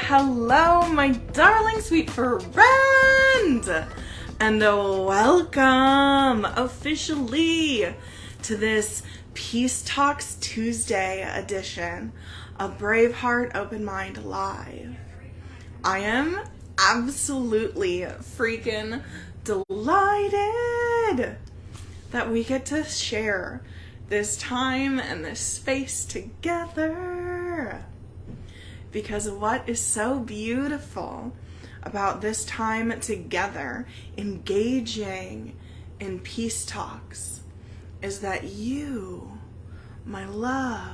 Hello, my darling sweet friend, and welcome officially to this Peace Talks Tuesday edition of Braveheart Open Mind Live. I am absolutely freaking delighted that we get to share this time and this space together. Because what is so beautiful about this time together, engaging in peace talks, is that you, my love,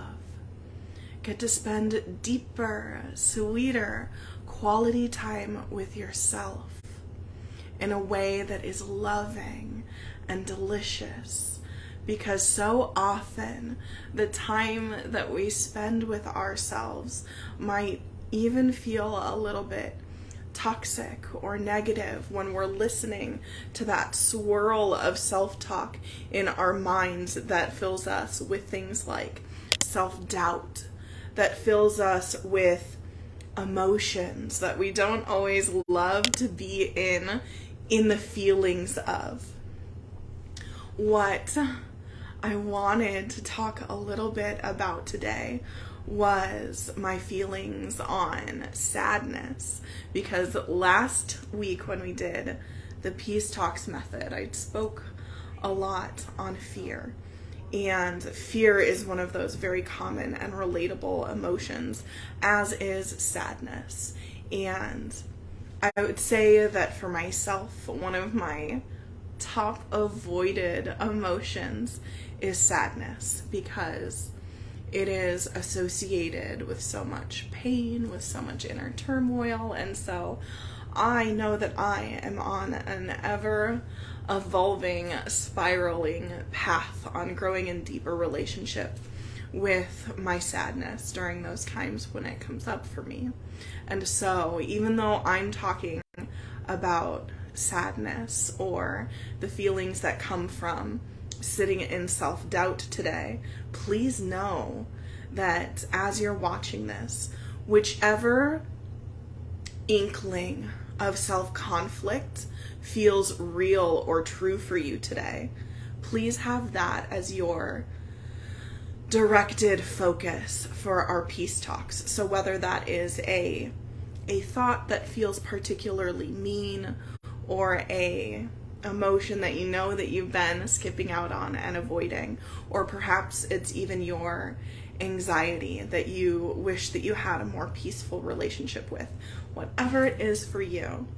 get to spend deeper, sweeter quality time with yourself in a way that is loving and delicious. Because so often the time that we spend with ourselves might even feel a little bit toxic or negative when we're listening to that swirl of self-talk in our minds that fills us with things like self-doubt, that fills us with emotions that we don't always love to be in the feelings of. What I wanted to talk a little bit about today was my feelings on sadness, because last week when we did the Peace Talks method, I spoke a lot on fear, and fear is one of those very common and relatable emotions, as is sadness. And I would say that for myself, one of my top avoided emotions is sadness, because it is associated with so much pain, with so much inner turmoil, and so I know that I am on an ever evolving, spiraling path on growing in deeper relationship with my sadness during those times when it comes up for me. And so even though I'm talking about sadness or the feelings that come from sitting in self-doubt today, please know that as you're watching this, whichever inkling of self-conflict feels real or true for you today, please have that as your directed focus for our peace talks. So whether that is a thought that feels particularly mean, or a emotion that you know that you've been skipping out on and avoiding, or perhaps it's even your anxiety that you wish that you had a more peaceful relationship with. Whatever it is for you,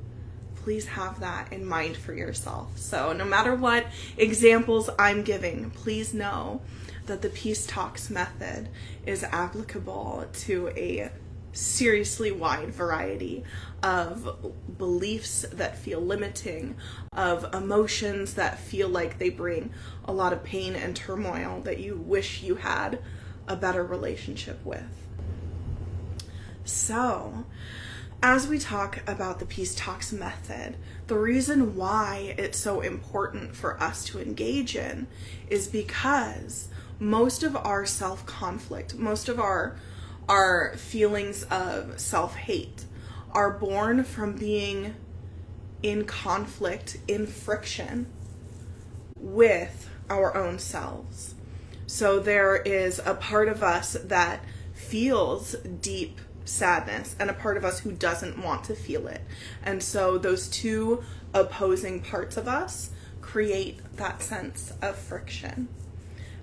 please have that in mind for yourself. So no matter what examples I'm giving, please know that the Peace Talks method is applicable to a seriously wide variety of beliefs that feel limiting, of emotions that feel like they bring a lot of pain and turmoil that you wish you had a better relationship with. So, as we talk about the Peace Talks method, the reason why it's so important for us to engage in is because most of our self-conflict, most of our feelings of self-hate are born from being in conflict, in friction with our own selves. So there is a part of us that feels deep sadness and a part of us who doesn't want to feel it. And so those two opposing parts of us create that sense of friction.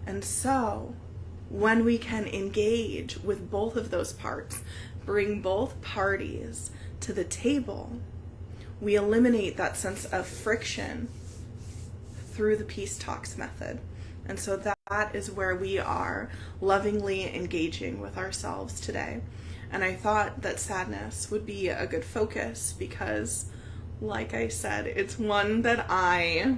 And so when we can engage with both of those parts, bring both parties to the table, we eliminate that sense of friction through the Peace Talks method. And so that is where we are lovingly engaging with ourselves today. And I thought that sadness would be a good focus because, like I said, it's one that I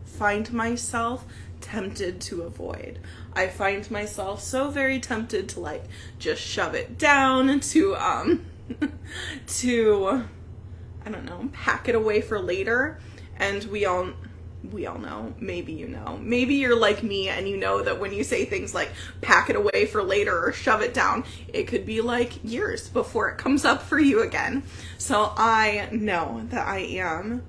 find myself tempted to avoid. I find myself so very tempted to like just shove it down, to I don't know, pack it away for later. And we all know, maybe you know, maybe you're like me and you know that when you say things like pack it away for later or shove it down, it could be like years before it comes up for you again. So I know that I am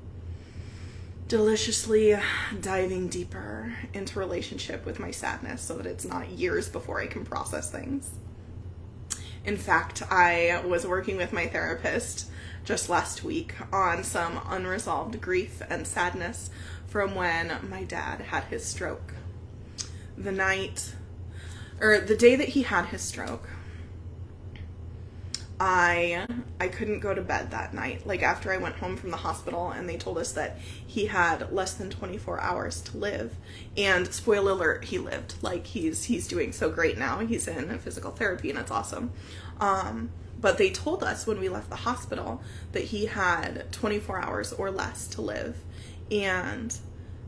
deliciously diving deeper into relationship with my sadness so that it's not years before I can process things. In fact, I was working with my therapist just last week on some unresolved grief and sadness from when my dad had his stroke. The day that he had his stroke, I couldn't go to bed that night. Like after I went home from the hospital and they told us that he had less than 24 hours to live. And spoiler alert, he lived. Like he's doing so great now. He's in physical therapy and it's awesome. But they told us when we left the hospital that he had 24 hours or less to live. And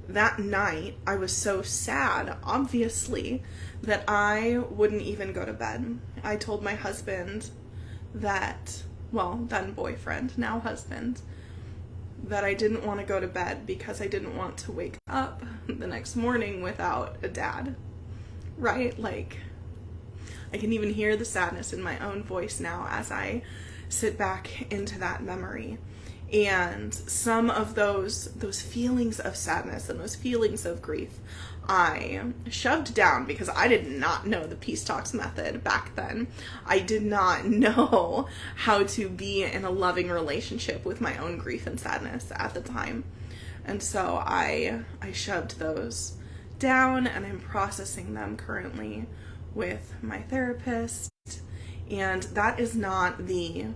that night I was so sad, obviously, that I wouldn't even go to bed. I told my husband that, well, then boyfriend, now husband, that I didn't want to go to bed because I didn't want to wake up the next morning without a dad, right? Like, I can even hear the sadness in my own voice now as I sit back into that memory. And some of those feelings of sadness and those feelings of grief I shoved down because I did not know the peace talks method back then. I did not know how to be in a loving relationship with my own grief and sadness at the time. And so I shoved those down and I'm processing them currently with my therapist. And that is not the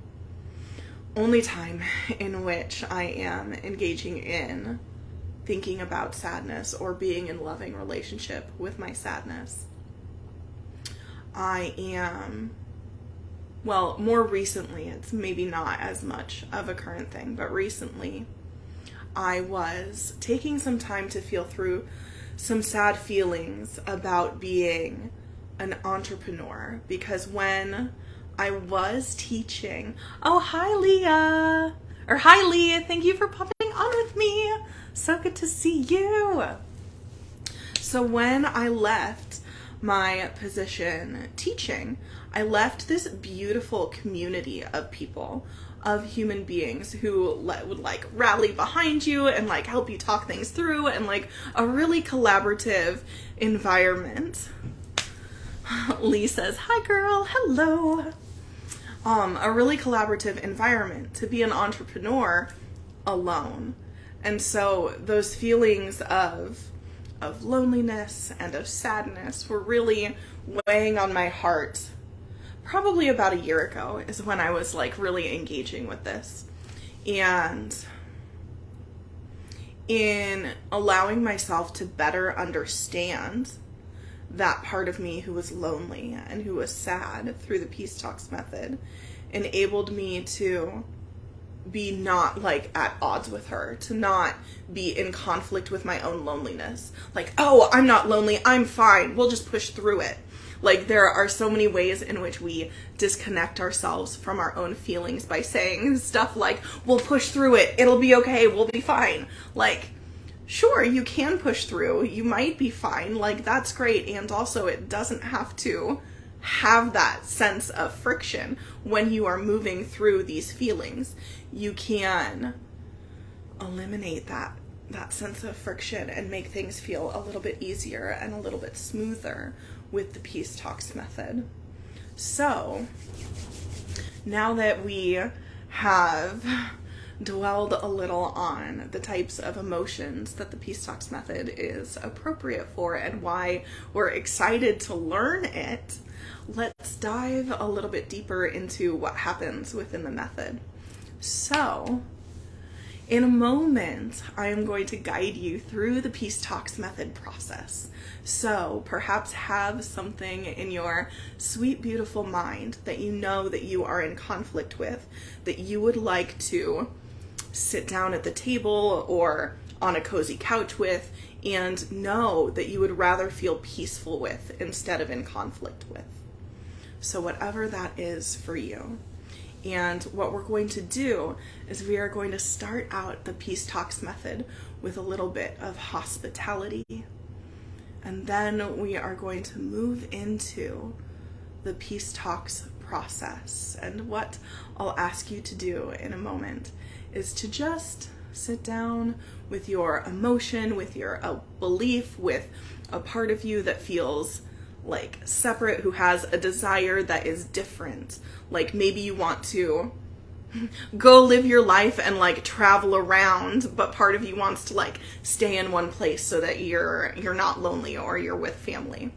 only time in which I am engaging in thinking about sadness or being in loving relationship with my sadness. I am, well, more recently, it's maybe not as much of a current thing, but recently I was taking some time to feel through some sad feelings about being an entrepreneur, because when I was teaching, oh, hi Leah, or hi Leah, thank you for popping on with me. So good to see you. So when I left my position teaching, I left this beautiful community of people, of human beings who would like rally behind you and like help you talk things through, and like a really collaborative environment. Lee says, hi girl, hello. A really collaborative environment to be an entrepreneur alone. And so those feelings of loneliness and of sadness were really weighing on my heart. Probably about a year ago is when I was like really engaging with this. And in allowing myself to better understand that part of me who was lonely and who was sad through the Peace Talks method, enabled me to be not like at odds with her, to not be in conflict with my own loneliness. Like, oh, I'm not lonely, I'm fine, we'll just push through it. Like, there are so many ways in which we disconnect ourselves from our own feelings by saying stuff like, we'll push through it, it'll be okay, we'll be fine. Like, sure, you can push through, you might be fine, like, that's great, and also it doesn't have to have that sense of friction when you are moving through these feelings. You can eliminate that sense of friction and make things feel a little bit easier and a little bit smoother with the Peace Talks method. So now that we have dwelled a little on the types of emotions that the Peace Talks method is appropriate for and why we're excited to learn it, let's dive a little bit deeper into what happens within the method. So, in a moment, I am going to guide you through the Peace Talks method process. So, perhaps have something in your sweet, beautiful mind that you know that you are in conflict with, that you would like to sit down at the table or on a cozy couch with and know that you would rather feel peaceful with instead of in conflict with. So whatever that is for you. And what we're going to do is we are going to start out the Peace Talks method with a little bit of hospitality. And then we are going to move into the Peace Talks process. And what I'll ask you to do in a moment is to just sit down with your emotion, with your belief, with a part of you that feels like separate, who has a desire that is different. Like maybe you want to go live your life and like travel around, but part of you wants to like stay in one place so that you're not lonely or you're with family.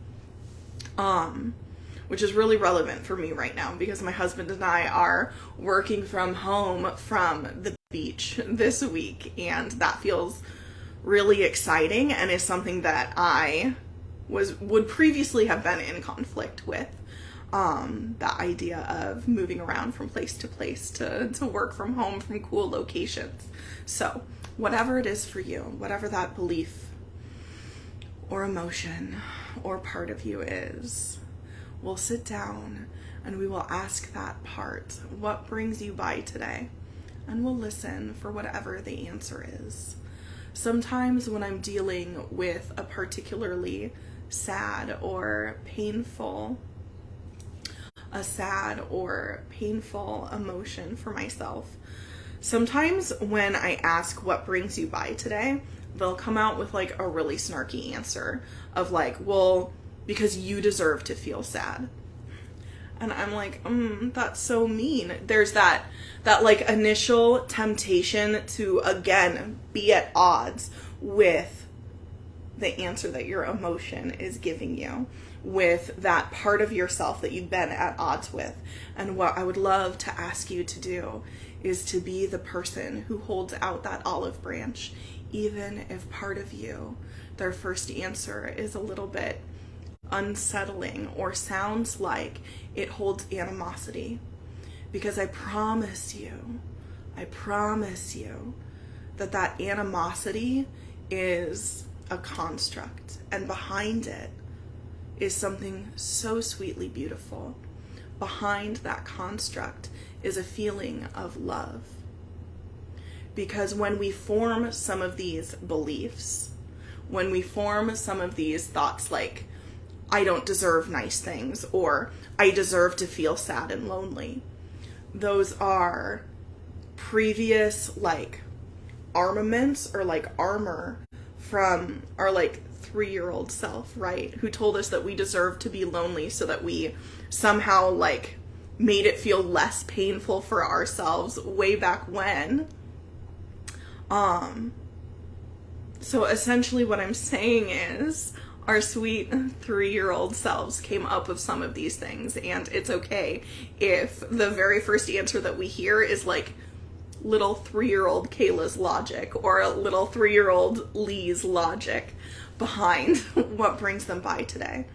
Which is really relevant for me right now because my husband and I are working from home from the beach this week, and that feels really exciting and is something that I would previously have been in conflict with. That idea of moving around from place to place to work from home from cool locations. So whatever it is for you, whatever that belief or emotion or part of you is, we'll sit down and we will ask that part, what brings you by today? And we'll listen for whatever the answer is. Sometimes when I'm dealing with a particularly sad or painful emotion for myself, sometimes when I ask what brings you by today, they'll come out with like a really snarky answer of like, well, because you deserve to feel sad. And I'm like, that's so mean. There's that like initial temptation to again be at odds with the answer that your emotion is giving you, with that part of yourself that you've been at odds with. And what I would love to ask you to do is to be the person who holds out that olive branch, even if part of you, their first answer is a little bit unsettling or sounds like it holds animosity. Because I promise you that animosity is a construct, and behind it is something so sweetly beautiful. Behind that construct is a feeling of love. Because when we form some of these beliefs, when we form some of these thoughts like, I don't deserve nice things, or I deserve to feel sad and lonely, those are previous like armaments or like armor from our like 3-year-old self, right? Who told us that we deserve to be lonely so that we somehow like made it feel less painful for ourselves way back when. So essentially what I'm saying is our sweet 3-year-old selves came up with some of these things, and it's okay if the very first answer that we hear is like little 3-year-old Kayla's logic or a little 3-year-old Lee's logic behind what brings them by today.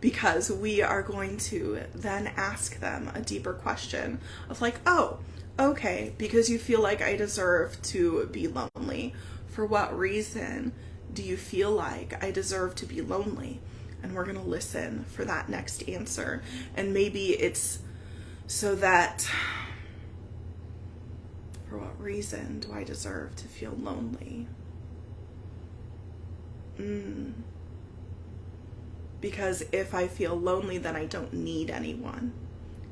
Because we are going to then ask them a deeper question of like, oh, okay, because you feel like I deserve to be lonely. For what reason do you feel like I deserve to be lonely? And we're going to listen for that next answer. And maybe it's so that, for what reason do I deserve to feel lonely? Because if I feel lonely, then I don't need anyone.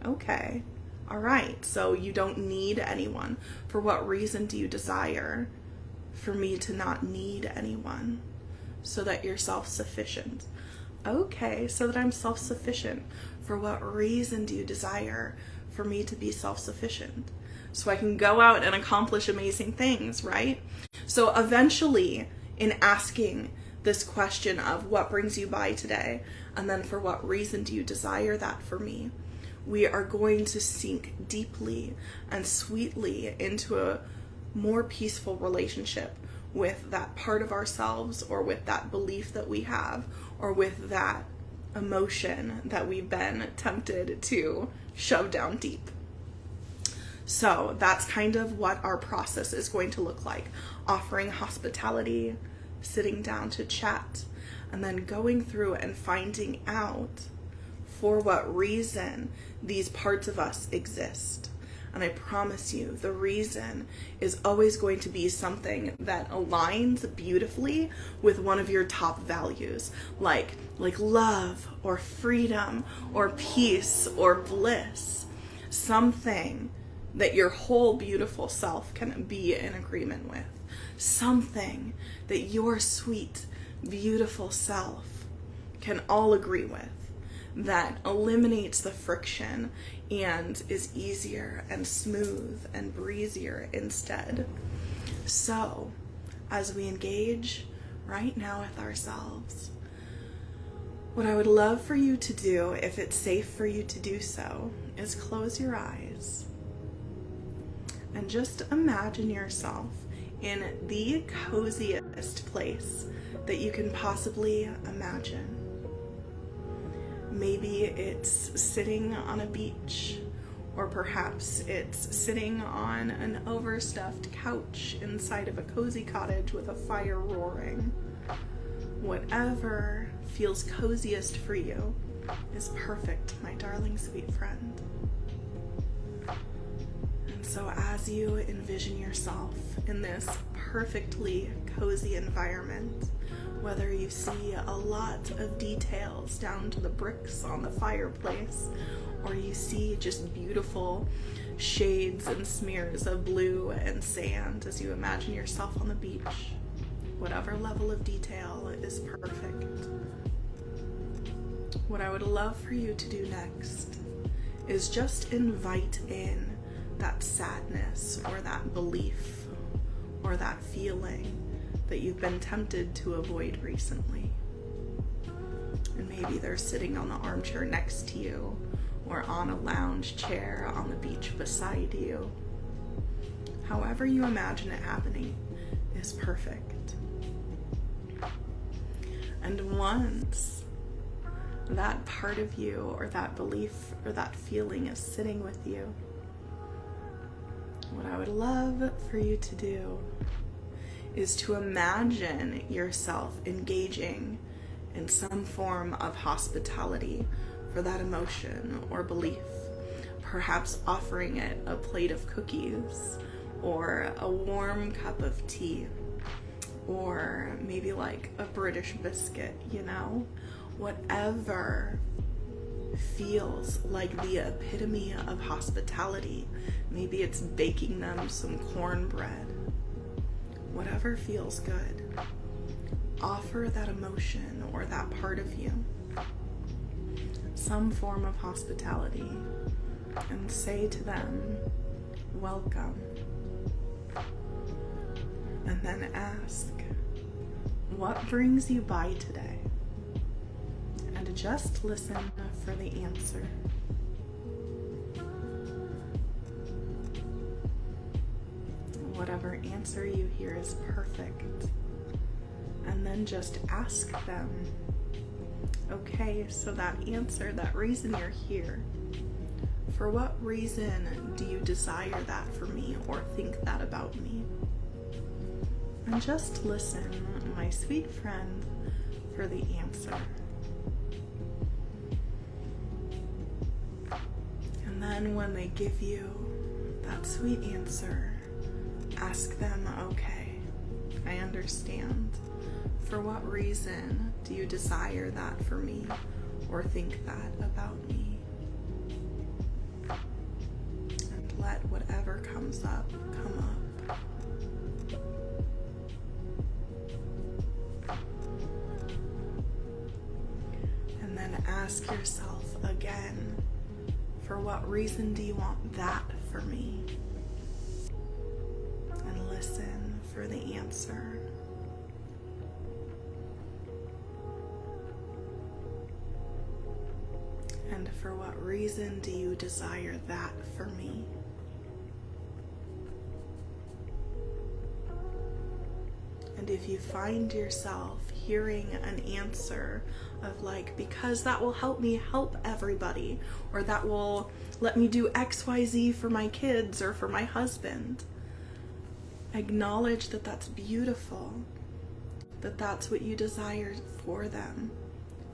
Okay. All right. So you don't need anyone. For what reason do you desire for me to not need anyone? So that you're self-sufficient. Okay. So that I'm self-sufficient. For what reason do you desire for me to be self-sufficient? So I can go out and accomplish amazing things, right? So eventually, in asking this question of what brings you by today, and then for what reason do you desire that for me, we are going to sink deeply and sweetly into a more peaceful relationship with that part of ourselves, or with that belief that we have, or with that emotion that we've been tempted to shove down deep. So that's kind of what our process is going to look like. Offering hospitality, sitting down to chat, and then going through and finding out for what reason these parts of us exist. And I promise you, the reason is always going to be something that aligns beautifully with one of your top values, like love or freedom or peace or bliss. Something that your whole beautiful self can be in agreement with. Something that your sweet, beautiful self can all agree with, that eliminates the friction and is easier and smooth and breezier instead. So, as we engage right now with ourselves, what I would love for you to do, if it's safe for you to do so, is close your eyes and just imagine yourself in the coziest place that you can possibly imagine. Maybe it's sitting on a beach, or perhaps it's sitting on an overstuffed couch inside of a cozy cottage with a fire roaring. Whatever feels coziest for you is perfect, my darling sweet friend. And so as you envision yourself in this perfectly cozy environment, whether you see a lot of details down to the bricks on the fireplace, or you see just beautiful shades and smears of blue and sand as you imagine yourself on the beach, whatever level of detail is perfect. What I would love for you to do next is just invite in that sadness or that belief or that feeling that you've been tempted to avoid recently. And maybe they're sitting on the armchair next to you, or on a lounge chair on the beach beside you. However you imagine it happening is perfect. And once that part of you or that belief or that feeling is sitting with you, what I would love for you to do is to imagine yourself engaging in some form of hospitality for that emotion or belief. Perhaps offering it a plate of cookies, or a warm cup of tea, or maybe like a British biscuit, you know? Whatever feels like the epitome of hospitality. Maybe it's baking them some cornbread. Whatever feels good. Offer that emotion or that part of you some form of hospitality and say to them, welcome. And then ask, what brings you by today? And just listen for the answer. Whatever answer you hear is perfect. And then just ask them, okay, so that answer, that reason you're here, for what reason do you desire that for me or think that about me? And just listen, my sweet friend, for the answer. And then when they give you that sweet answer, ask them, okay, I understand. For what reason do you desire that for me or think that about me? And let whatever comes up, come up. And then ask yourself again, for what reason do you want that for me? And listen for the answer. And for what reason do you desire that for me? And if you find yourself hearing an answer of like, because that will help me help everybody, or that will let me do XYZ for my kids or for my husband, acknowledge that that's beautiful. that that's what you desire for them.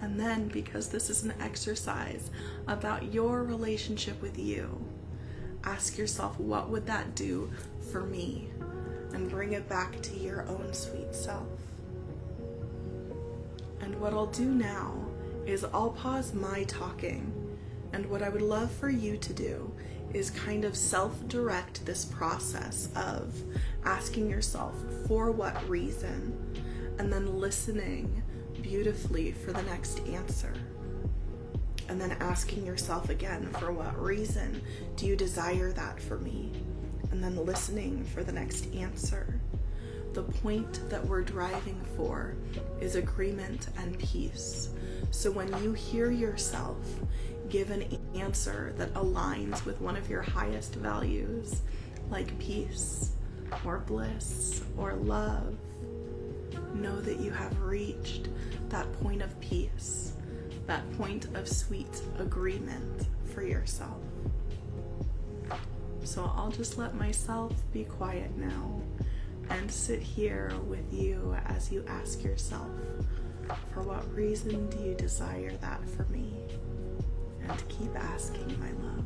And then, because this is an exercise about your relationship with you, ask yourself, what would that do for me? And bring it back to your own sweet self. And what I'll do now is I'll pause my talking, and what I would love for you to do is kind of self-direct this process of asking yourself for what reason, and then listening beautifully for the next answer. And then asking yourself again, for what reason do you desire that for me? And then listening for the next answer. The point that we're driving for is agreement and peace. So when you hear yourself give an answer that aligns with one of your highest values, like peace or bliss or love, know that you have reached that point of peace, that point of sweet agreement for yourself. So I'll just let myself be quiet now and sit here with you as you ask yourself, for what reason do you desire that for me? And keep asking, my love.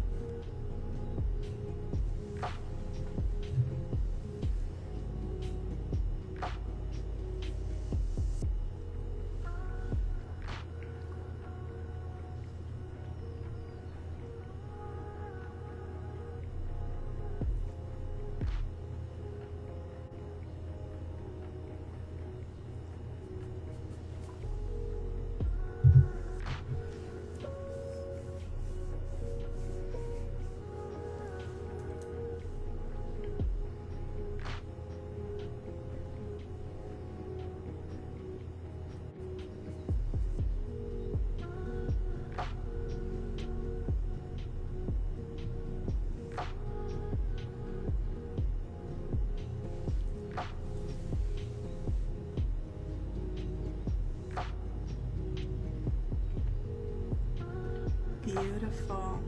Beautiful.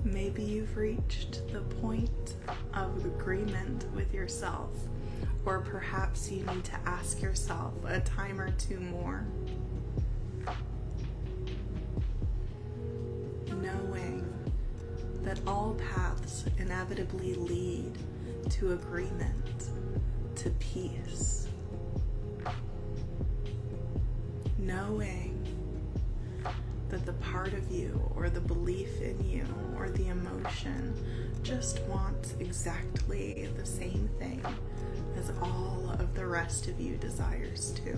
Maybe you've reached the point of agreement with yourself, or perhaps you need to ask yourself a time or two more. Knowing that all paths inevitably lead to agreement, to peace. Knowing that the part of you, or the belief in you, or the emotion just wants exactly the same thing as all of the rest of you desires to.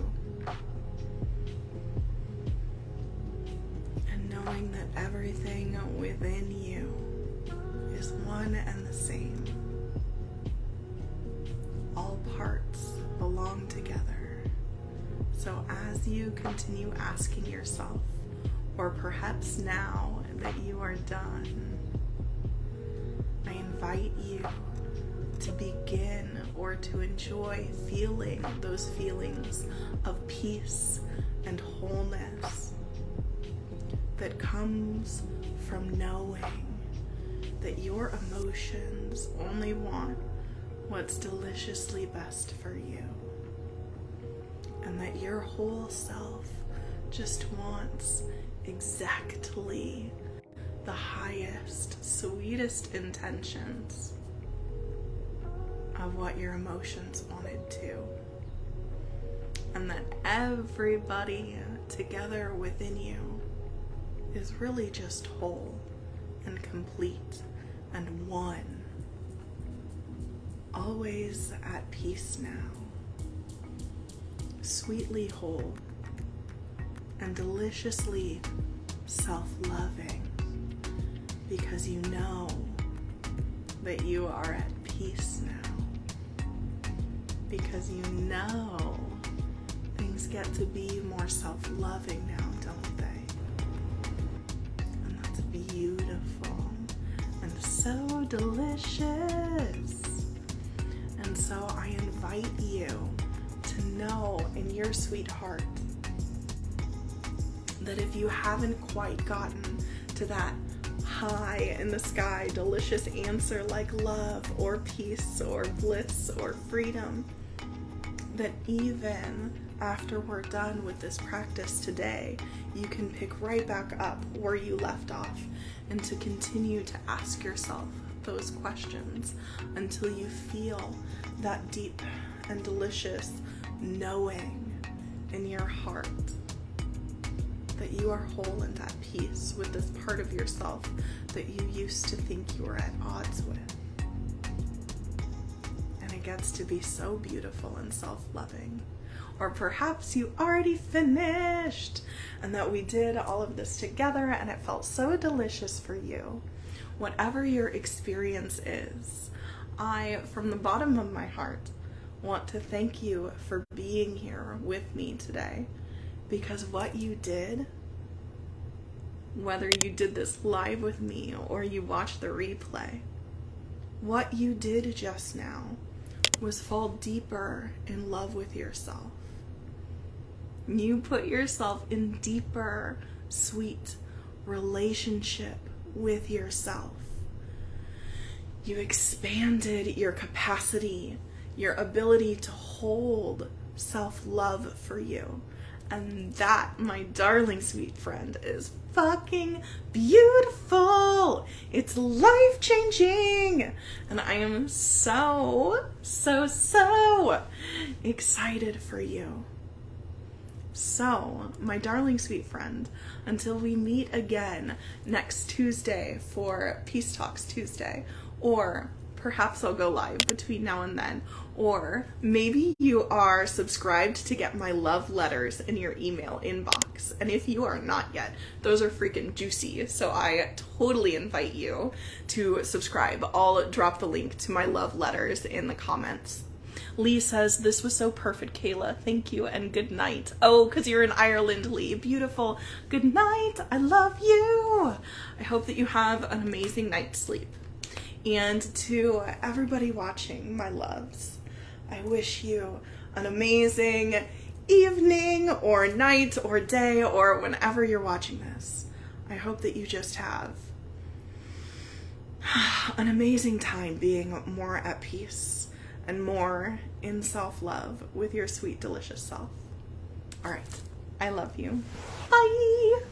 And knowing that everything within you is one and the same. All parts belong together. So as you continue asking yourself, or perhaps now that you are done, I invite you to begin or to enjoy feeling those feelings of peace and wholeness that comes from knowing that your emotions only want what's deliciously best for you, and that your whole self just wants exactly the highest, sweetest intentions of what your emotions wanted to. And that everybody together within you is really just whole and complete and one. Always at peace now. Sweetly whole. And deliciously self-loving, because you know that you are at peace now, because you know things get to be more self-loving now, don't they? And that's beautiful and so delicious. And so I invite you to know in your sweet heart that if you haven't quite gotten to that high in the sky, delicious answer like love or peace or bliss or freedom, that even after we're done with this practice today, you can pick right back up where you left off and to continue to ask yourself those questions until you feel that deep and delicious knowing in your heart that you are whole and at peace with this part of yourself that you used to think you were at odds with. And it gets to be so beautiful and self-loving. Or perhaps you already finished and that we did all of this together and it felt so delicious for you. Whatever your experience is, I, from the bottom of my heart, want to thank you for being here with me today, because what you did, whether you did this live with me or you watched the replay, what you did just now was fall deeper in love with yourself. You put yourself in deeper, sweet relationship with yourself. You expanded your capacity, your ability to hold self-love for you. And that, my darling sweet friend, is fucking beautiful. It's life-changing. And I am so excited for you. So, my darling sweet friend, until we meet again next Tuesday for Peace Talks Tuesday, or perhaps I'll go live between now and then, or maybe you are subscribed to get my love letters in your email inbox, and if you are not yet, those are freaking juicy, so I totally invite you to subscribe. I'll drop the link to my love letters in the comments. Lee says, this was so perfect, Kayla. Thank you and good night. Oh, because you're in Ireland, Lee. Beautiful. Good night. I love you. I hope that you have an amazing night's sleep. And to everybody watching, my loves, I wish you an amazing evening or night or day or whenever you're watching this. I hope that you just have an amazing time being more at peace and more in self-love with your sweet, delicious self. All right. I love you. Bye.